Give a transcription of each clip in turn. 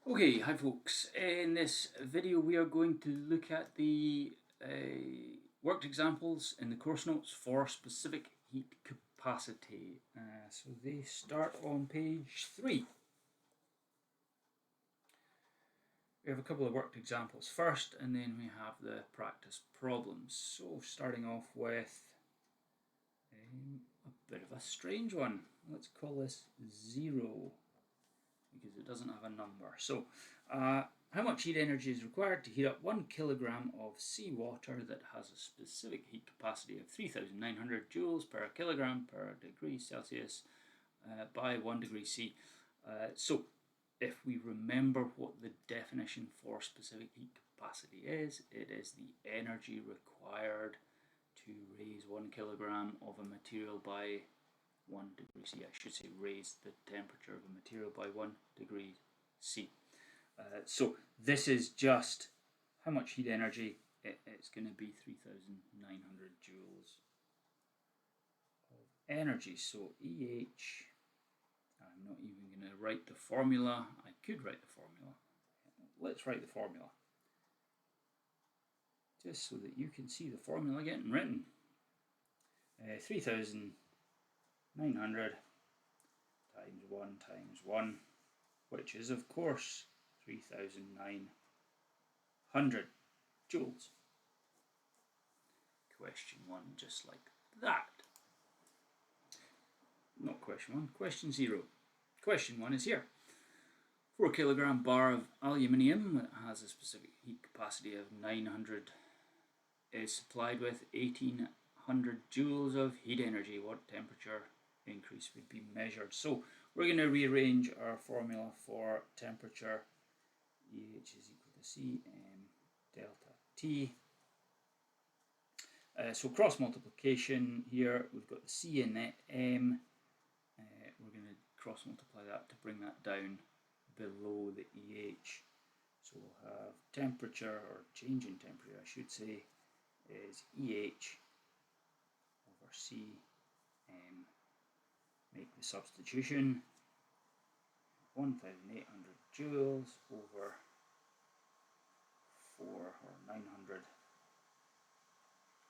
Okay, hi folks. In this video we are going to look at the worked examples in the course notes for specific heat capacity. So they start on page 3. We have a couple of worked examples first, and then we have the practice problems. So starting off with a bit of a strange one. Let's call this 0. Because it doesn't have a number. So, how much heat energy is required to heat up 1 kilogram of seawater that has a specific heat capacity of 3,900 joules per kilogram per degree Celsius by 1 degree C? So, if we remember what the definition for specific heat capacity is, it is the energy required to raise 1 kilogram of a material by 1 degree C. I should say raise the temperature of a material by 1 degree C. So this is just how much heat energy. It's going to be 3,900 joules of energy. So EH, I'm not even going to write the formula. I could write the formula. Let's write the formula. Just so that you can see the formula getting written. 3,900 times 1 times 1, which is of course 3,900 joules. Question 1, just like that. Not question 1, question 0. Question 1 is here. 4 kilogram bar of aluminium that has a specific heat capacity of 900 is supplied with 1800 joules of heat energy. What temperature increase would be measured? So we're going to rearrange our formula for temperature. EH is equal to Cm delta T. So cross multiplication here, we've got the C and the M. We're going to cross multiply that to bring that down below the EH. So we'll have temperature, or change in temperature I should say, is EH over Cm. Make the substitution. 1,800 joules over 4, or 900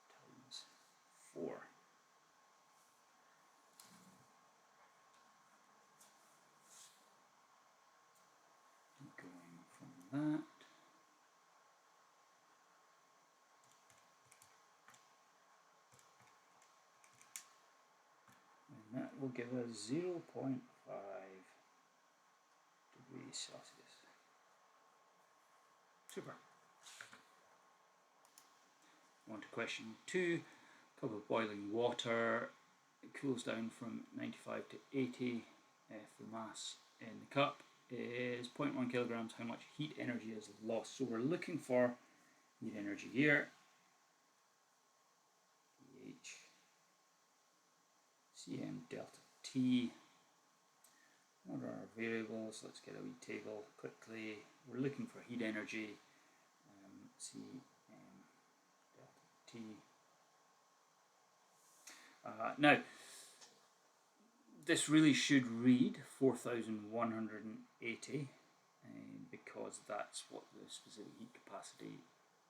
times 4. Going from that, and that will give us 0.5 degrees Celsius. Super. On to question 2. Cup of boiling water. It cools down from 95 to 80. If the mass in the cup is 0.1 kilograms, how much heat energy is lost? So we're looking for heat energy here. EH Cm delta T. What are our variables? Let's get a wee table quickly. We're looking for heat energy. Cm delta T. Now, this really should read 4,180 because that's what the specific heat capacity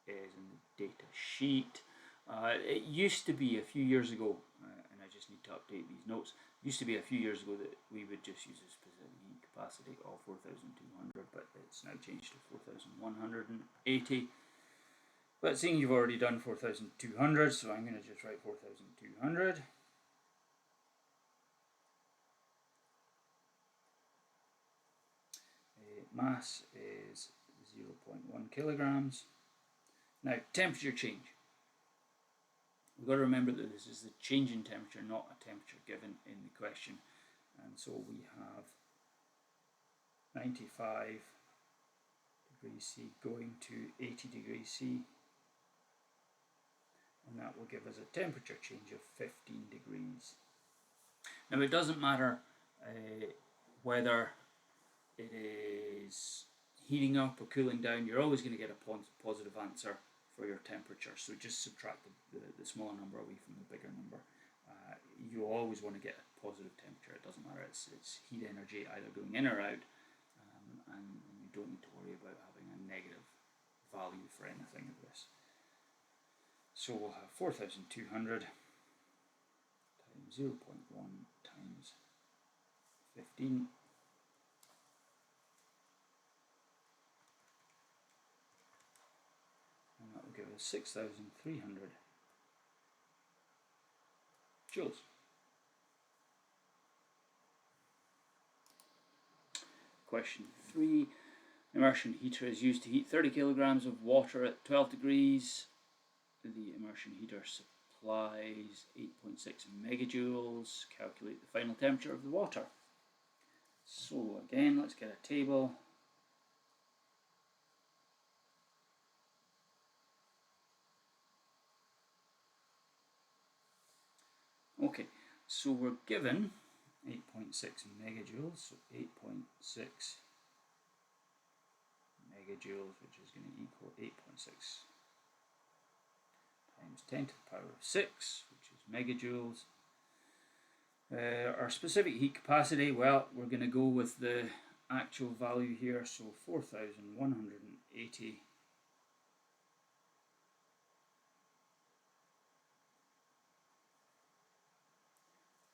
is in the data sheet. It used to be a few years ago, and I just need to update these notes, it used to be a few years ago that we would just use a specific heat capacity of 4,200, but it's now changed to 4,180. But seeing you've already done 4,200, so I'm going to just write 4,200. Mass is 0.1 kilograms. Now, temperature change. We've got to remember that this is the change in temperature, not a temperature given in the question. And so we have 95 degrees C going to 80 degrees C. And that will give us a temperature change of 15 degrees. Now, it doesn't matter whether it is heating up or cooling down, you're always going to get a positive answer for your temperature. So just subtract the smaller number away from the bigger number. You always want to get a positive temperature. It doesn't matter, it's heat energy either going in or out, and you don't need to worry about having a negative value for anything of this. So we'll have 4,200 times 0.1 times 15. And that will give us 6,300 joules. Question 3. Immersion heater is used to heat 30 kilograms of water at 12 degrees. The immersion heater supplies 8.6 megajoules. Calculate the final temperature of the water. So again, let's get a table. Okay, so we're given 8.6 megajoules, so 8.6 megajoules, which is going to equal 8.6 times 10 to the power of 6, which is megajoules. Our specific heat capacity, well, we're going to go with the actual value here, so 4,180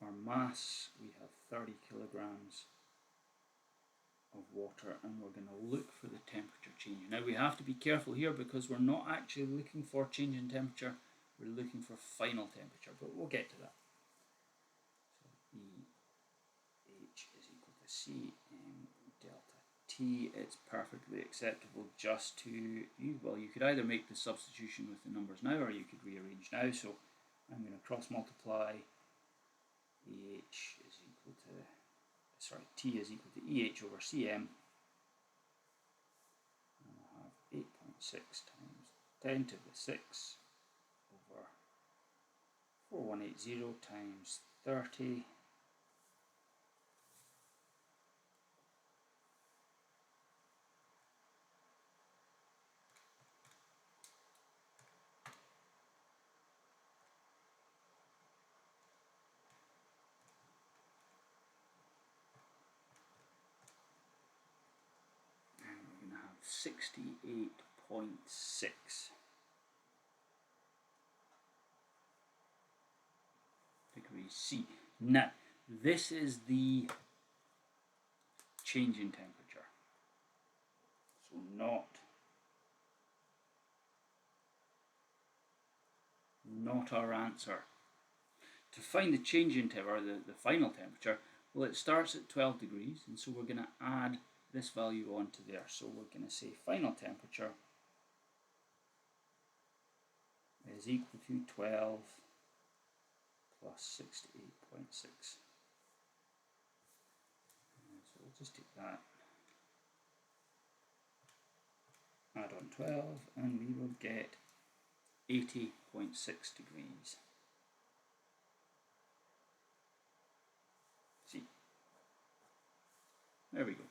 our mass, we have 30 kilograms of water, and we're going to look for the temperature change. Now we have to be careful here because we're not actually looking for change in temperature, we're looking for final temperature, but we'll get to that. So EH is equal to Cm delta T. It's perfectly acceptable just to use, well, you could either make the substitution with the numbers now or you could rearrange now, so I'm going to cross multiply. EH is equal to, sorry, T is equal to EH over Cm. And we'll have 8.6 times 10 to the 6 over 4180 times 30. And we're going to have 68.6 degrees C. Now, this is the change in temperature. So not our answer. To find the change in temperature, or the final temperature, well, it starts at 12 degrees, and so we're going to add this value onto there. So we're going to say final temperature is equal to 12 plus 68.6. So we'll just take that, add on 12, and we will get 80.6 degrees. See, there we go.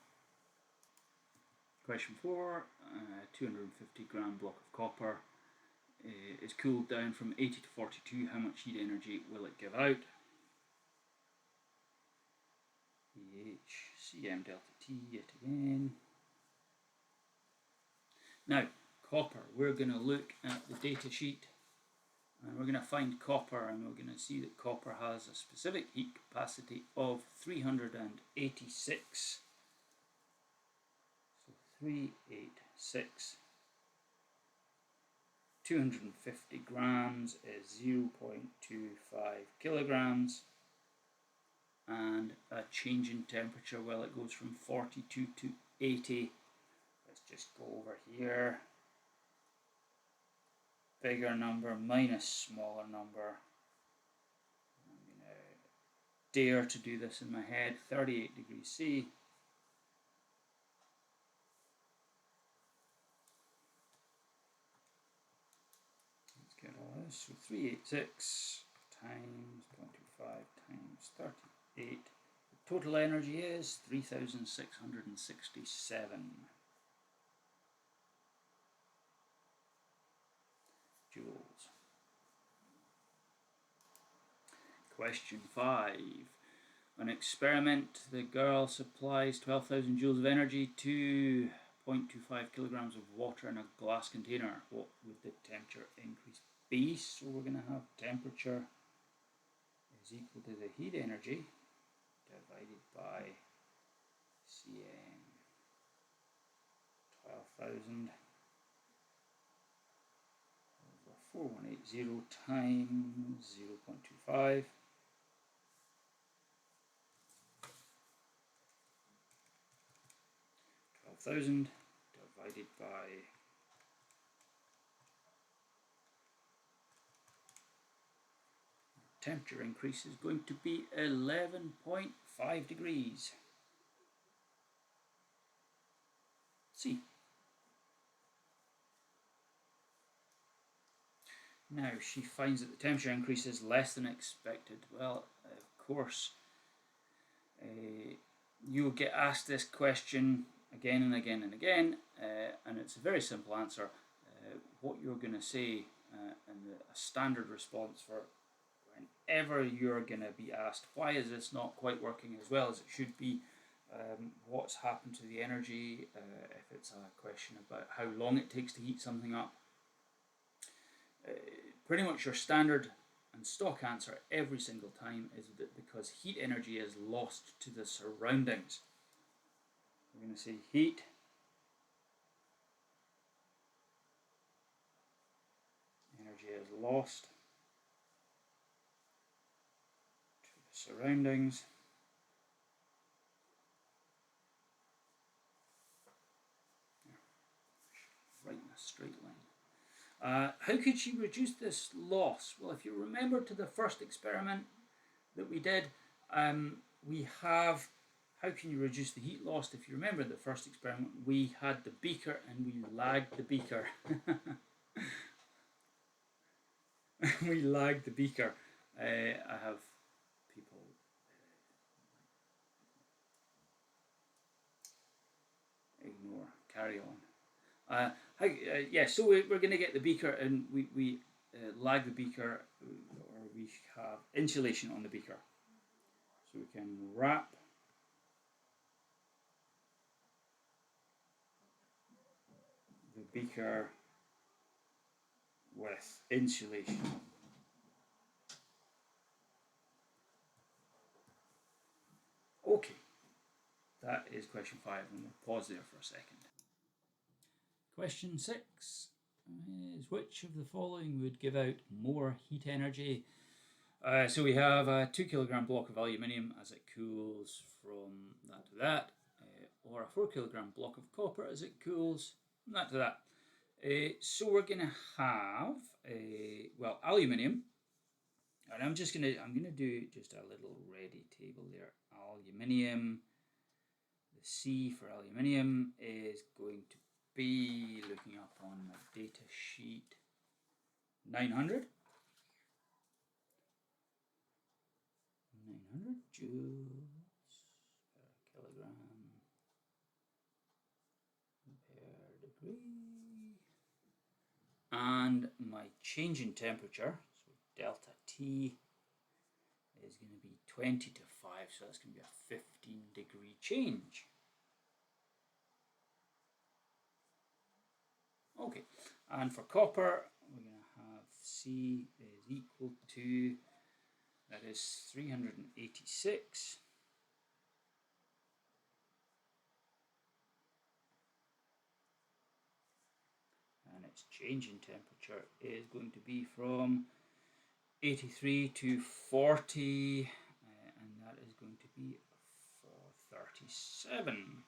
Question 4, 250 gram block of copper is cooled down from 80 to 42. How much heat energy will it give out? Cm delta T yet again. Now, copper, we're going to look at the data sheet and we're going to find copper, and we're going to see that copper has a specific heat capacity of 386. So 386. 250 grams is 0.25 kilograms, and a change in temperature, well, it goes from 42 to 80. Let's just go over here. Bigger number minus smaller number. I'm going to dare to do this in my head. 38 degrees C. Let's get all this. So 386 times 0.25 times 38. The total energy is 3,667 joules. Question 5. An experiment, the girl supplies 12,000 joules of energy to 0.25 kilograms of water in a glass container, what would the temperature increase be? So we're going to have temperature is equal to the heat energy divided by Cm 12,000 over 4180 times 0.25. 12,000 divided by temperature increase is going to be 11.5 degrees C. Now she finds that the temperature increase is less than expected. Well, of course, you'll get asked this question again and again and again, and it's a very simple answer. What you're going to say and a standard response for whenever you're going to be asked, why is this not quite working as well as it should be? What's happened to the energy? If it's a question about how long it takes to heat something up. Pretty much your standard and stock answer every single time is that because heat energy is lost to the surroundings. We're going to say heat energy is lost to the surroundings. Right in a straight line. How could she reduce this loss? Well, if you remember to the first experiment that we did, we have, how can you reduce the heat loss? If you remember the first experiment, we had the beaker and we lagged the beaker. We lagged the beaker. I have people ignore, carry on. Yeah, so we're going to get the beaker and we lag the beaker, or we have insulation on the beaker. So we can wrap the beaker with insulation. Okay, that is question 5, and we'll pause there for a second. Question 6 is, which of the following would give out more heat energy? So we have a 2 kilogram block of aluminium as it cools from that to that, or a 4 kilogram block of copper as it cools from that to that. So we're going to have well, aluminium, and I'm going to do just a little ready table there. Aluminium, the C for aluminium is going to be, looking up on my data sheet, 900 joules per kilogram per degree, and my change in temperature, so delta T, is going to be 20 to 5, so that's going to be a 15-degree change. Okay, and for copper, we're going to have C is equal to, that is 386. And its change in temperature is going to be from 83 to 40, and that is going to be 437.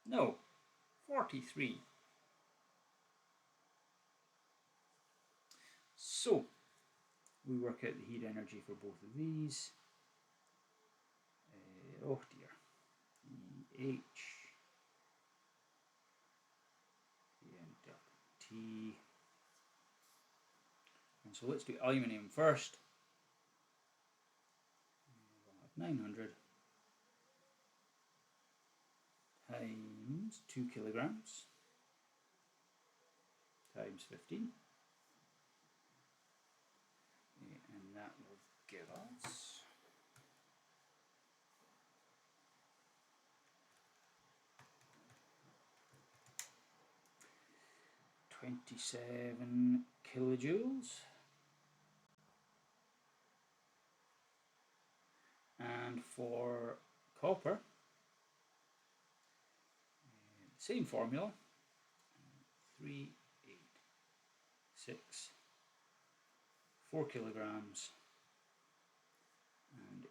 No, 43. So we work out the heat energy for both of these. Oh dear. EH and delta T. And so let's do aluminium first. We'll have 900 times 2 kilograms times 15. And that will give us 27 kilojoules. And for copper, same formula, 3, 8, 6, 4 kilograms, and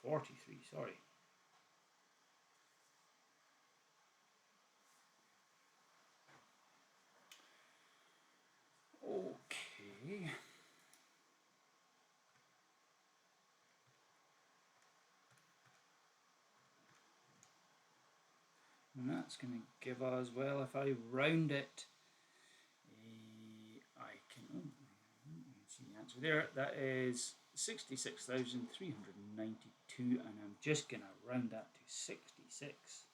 43, sorry. Okay. And that's going to give us, well, if I round it, I can see the answer there. That is 66,392, and I'm just going to round that to 66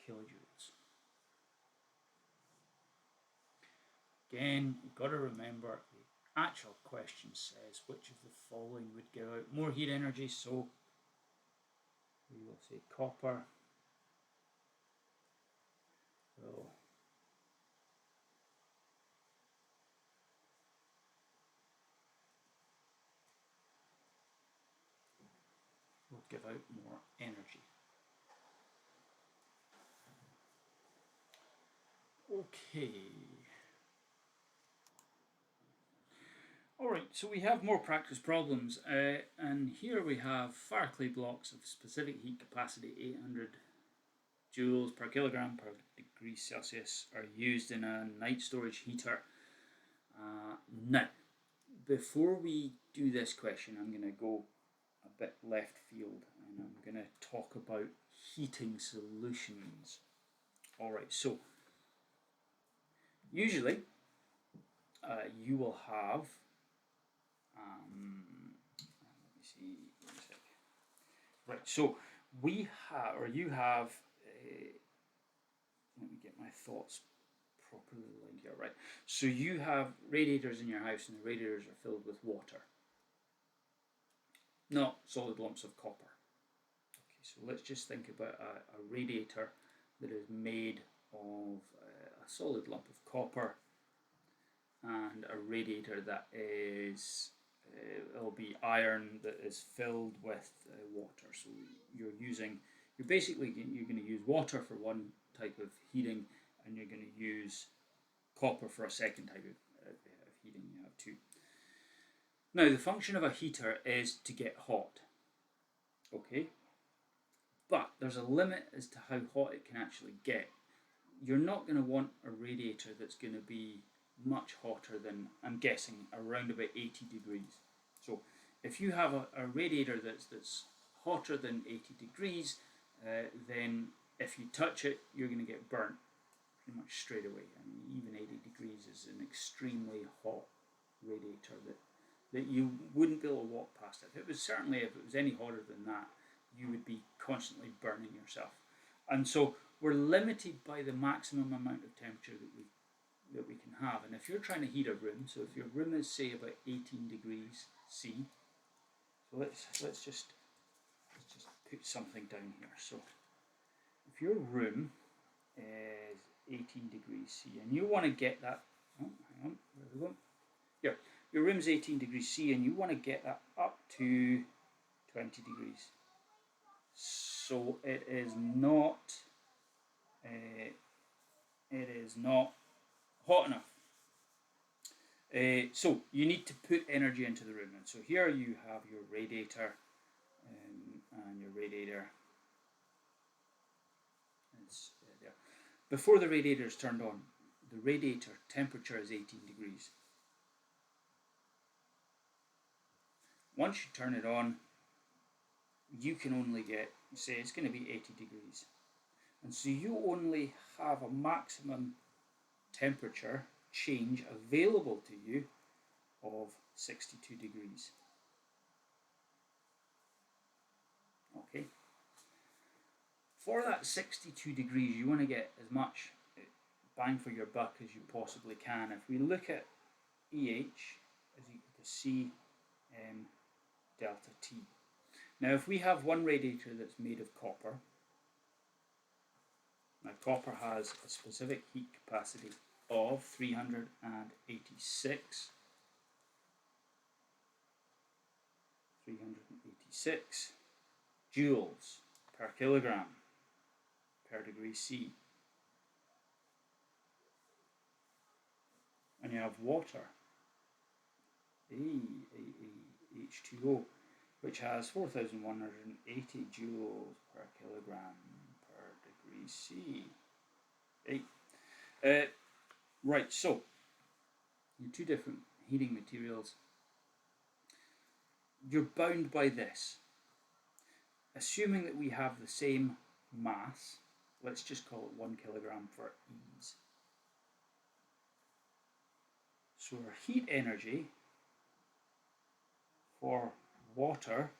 kilojoules. Again, you've got to remember the actual question says which of the following would give out more heat energy, so we will say copper will give out more energy. Okay. Alright, so we have more practice problems, and here we have fire clay blocks of specific heat capacity 800 joules per kilogram per degree Celsius are used in a night storage heater. Now, before we do this question, I'm going to go a bit left field and I'm going to talk about heating solutions. Alright, so usually you will have let me see. Right, so we have, or you have, let me get my thoughts properly lined here, right? So you have radiators in your house and the radiators are filled with water, not solid lumps of copper. Okay, so let's just think about a radiator that is made of a solid lump of copper and a radiator that is it'll be iron that is filled with water. So you're going to use water for one type of heating, and you're going to use copper for a second type of heating. You have two. Now, the function of a heater is to get hot. Okay, but there's a limit as to how hot it can actually get. You're not going to want a radiator that's going to be much hotter than, I'm guessing, around about 80 degrees. So if you have a radiator that's hotter than 80 degrees, then if you touch it, you're going to get burnt pretty much straight away. I mean, even 80 degrees is an extremely hot radiator that you wouldn't be able to walk past it. If it was any hotter than that, you would be constantly burning yourself. And so we're limited by the maximum amount of temperature that we can have. And if you're trying to heat a room, so if your room is say about 18 degrees C, so let's just put something down here. So if your room is 18 degrees C and you want to get that, oh, hang on, where are we going? Here, your room's 18 degrees C and you want to get that up to 20 degrees. So it is not hot enough. So you need to put energy into the room. And so here you have your radiator, and your radiator is there. Before the radiator is turned on, the radiator temperature is 18 degrees. Once you turn it on, you can only get, say it's going to be 80 degrees. And so you only have a maximum temperature change available to you of 62 degrees. Okay. For that 62 degrees, you want to get as much bang for your buck as you possibly can. If we look at EH as equal to C M delta T. Now, if we have one radiator that's made of copper, Now copper has a specific heat capacity of 386 joules per kilogram per degree C. And you have water, H2O, which has 4,180 joules per kilogram per degree C. Right, so your two different heating materials, you're bound by this. Assuming that we have the same mass, let's just call it 1 kilogram for ease. So our heat energy for water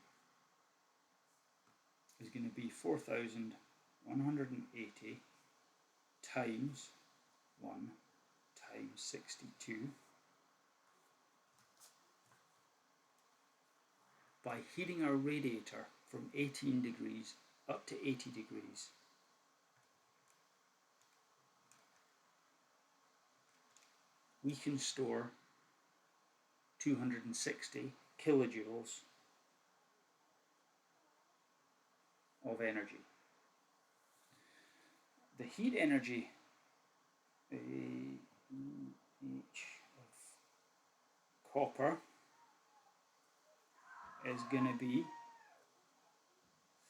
is going to be 4,180 times 1 times 62 by heating our radiator from 18 degrees up to 80 degrees. We can store 260 kilojoules of energy. The heat energy of copper is going to be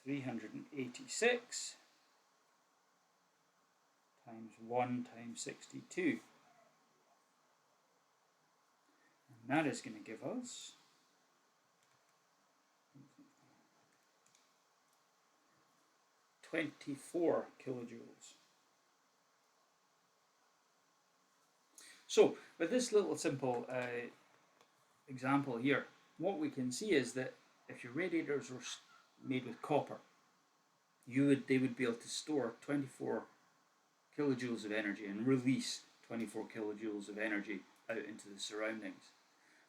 386 times 1 times 62. And that is going to give us 24 kilojoules. So with this little simple example here, what we can see is that if your radiators were made with copper, they would be able to store 24 kilojoules of energy and release 24 kilojoules of energy out into the surroundings.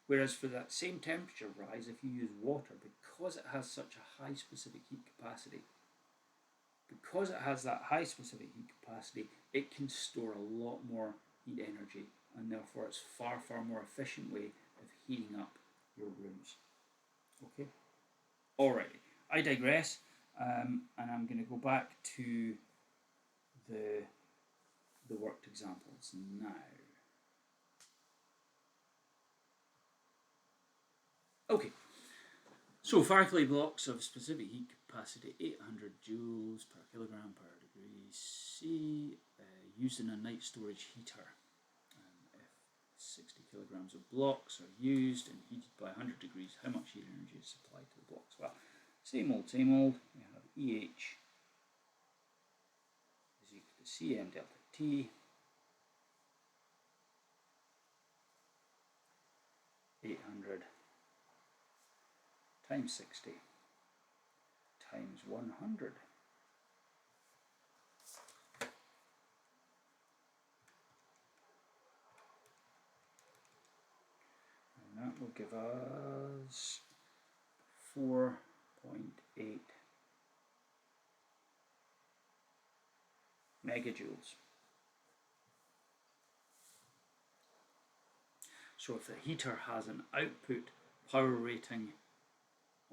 Whereas for that same temperature rise, if you use water, because it has such a high specific heat capacity, it can store a lot more heat energy, and therefore it's far more efficient way of heating up your rooms. Okay? Alrighty, I digress, and I'm going to go back to the worked examples now. Okay, so faculty blocks of specific heat capacity 800 joules per kilogram per degree C, used in a night storage heater. If 60 kilograms of blocks are used and heated by 100 degrees, how much heat energy is supplied to the blocks? Well, same old. We have EH is equal to Cm delta T, 800 times 60 times 100. And that will give us 4.8 megajoules. So if the heater has an output power rating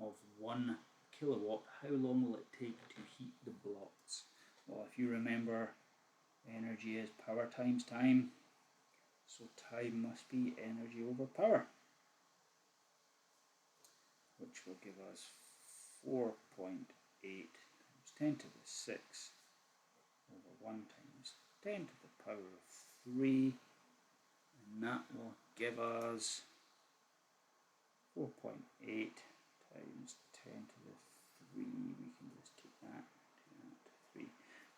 of 1 kilowatt, how long will it take to heat the blocks? Well, if you remember, energy is power times time, so time must be energy over power, which will give us 4.8 times 10 to the 6 over 1 times 10 to the power of 3, and that will give us 4.8 times 10 to the 3, we can just take that, 3,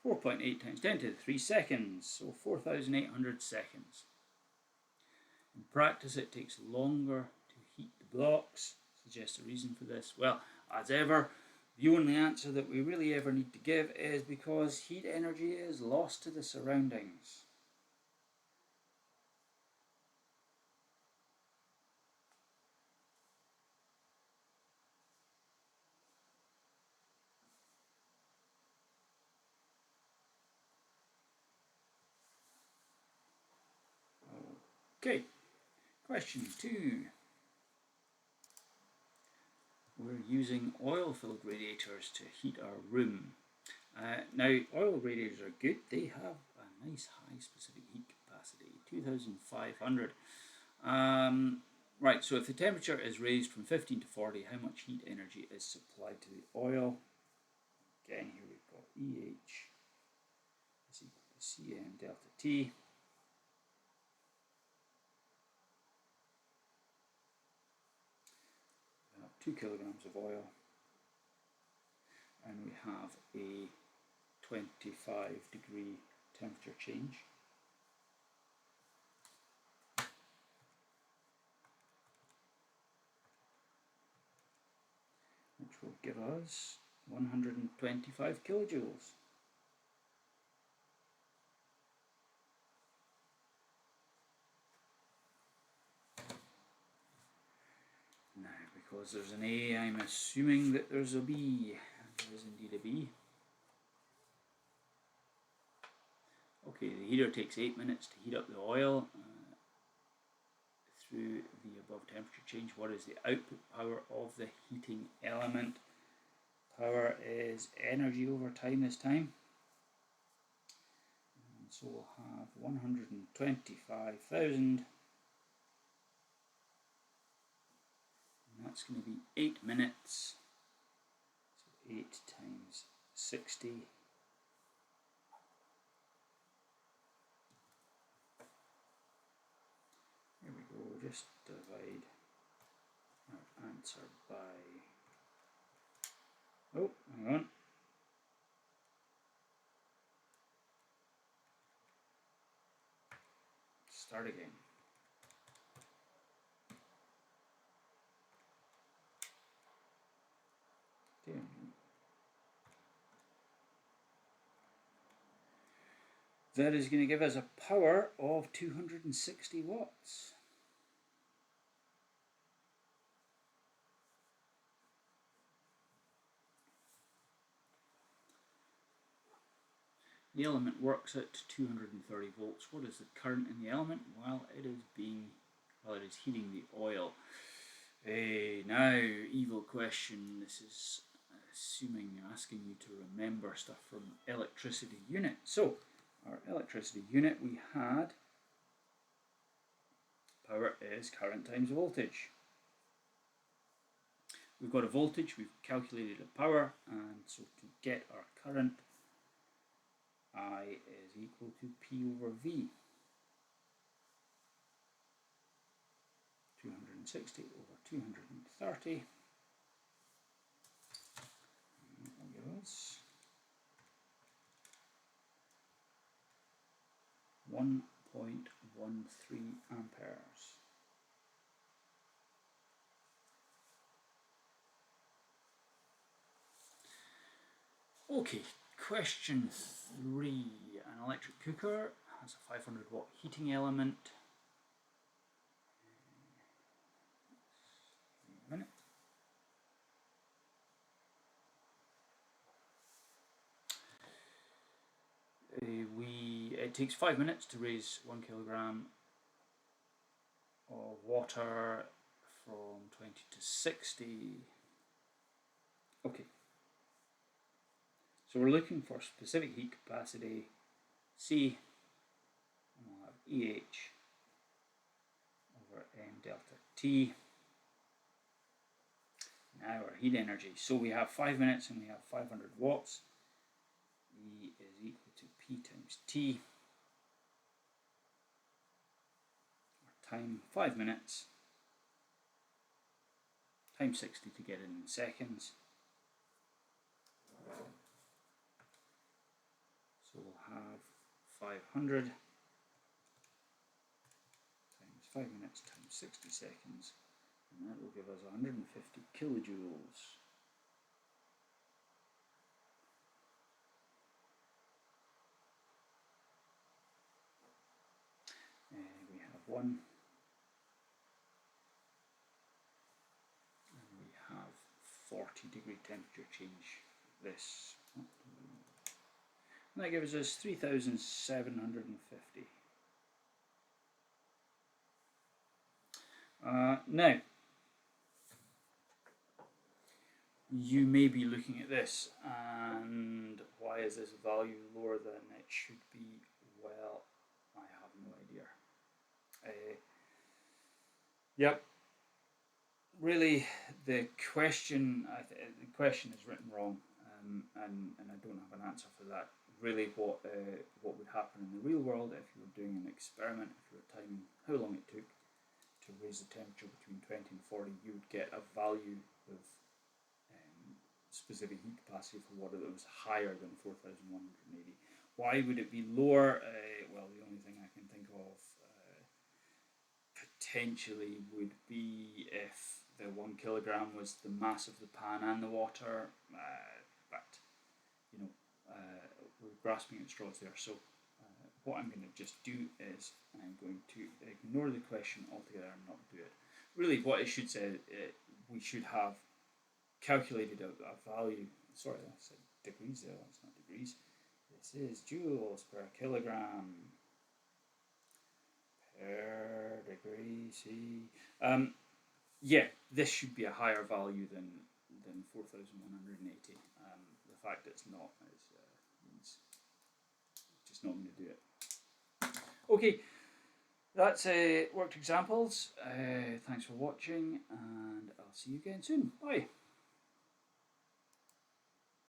4.8 times 10 to the 3 seconds, so 4,800 seconds. In practice it takes longer to heat the blocks. Suggests a reason for this. Well, as ever, the only answer that we really ever need to give is because heat energy is lost to the surroundings. Okay, question 2. We're using oil-filled radiators to heat our room. Now, oil radiators are good. They have a nice high specific heat capacity, 2500. Right, so if the temperature is raised from 15 to 40, how much heat energy is supplied to the oil? Again, here we've got EH is equal to Cm delta T. We have 2 kilograms of oil, and we have a 25-degree temperature change. Which will give us 125 kilojoules. Now, because there's an A, I'm assuming that there's a B. There is indeed a B. Okay, the heater takes 8 minutes to heat up the oil through the above temperature change. What is the output power of the heating element? Power is energy over time this time. And so we'll have 125,000. And that's going to be 8 minutes. So 8 times 60. Here we go, just divide our answer by, oh, hang on. Start again. Damn. That is going to give us a power of 260 watts. The element works at 230 volts. What is the current in the element? Well, it is heating the oil. Now, evil question. This is asking you to remember stuff from electricity unit. So, our electricity unit, we had power is current times voltage. We've got a voltage, we've calculated a power, and so to get our current, I is equal to P over V. 260 over 230. That will give us 1.13 amperes. Okay, question 3. An electric cooker has a 500 watt heating element. A minute. It takes 5 minutes to raise 1 kilogram of water from 20 to 60. Okay. So we're looking for specific heat capacity, C, and we'll have EH over M delta T. Now our heat energy. So we have 5 minutes and we have 500 watts. E is equal to P times T. Our time, 5 minutes, times 60 to get it in seconds. So we'll have 500 times 5 minutes times 60 seconds, and that will give us 150 kilojoules. We have 1, and we have 40-degree temperature change. This. And that gives us 3,750. Now, you may be looking at this and why is this value lower than it should be? Well, I have no idea. Yep. Really, the question is written wrong, and I don't have an answer for that. Really, what would happen in the real world if you were doing an experiment, if you were timing how long it took to raise the temperature between 20 and 40, you would get a value of specific heat capacity for water that was higher than 4,180. Why would it be lower? Well, the only thing I can think of potentially would be if the 1 kilogram was the mass of the pan and the water, but you know, we're grasping at straws there. So what I'm going to just do is I'm going to ignore the question altogether and not do it. Really, what it should say, we should have calculated a value. Sorry, I said degrees there. That's not degrees. This is joules per kilogram per degree C. Yeah, this should be a higher value than 4,180. The fact it's not is means just not going to do it. Okay, that's worked examples. Thanks for watching, and I'll see you again soon. Bye.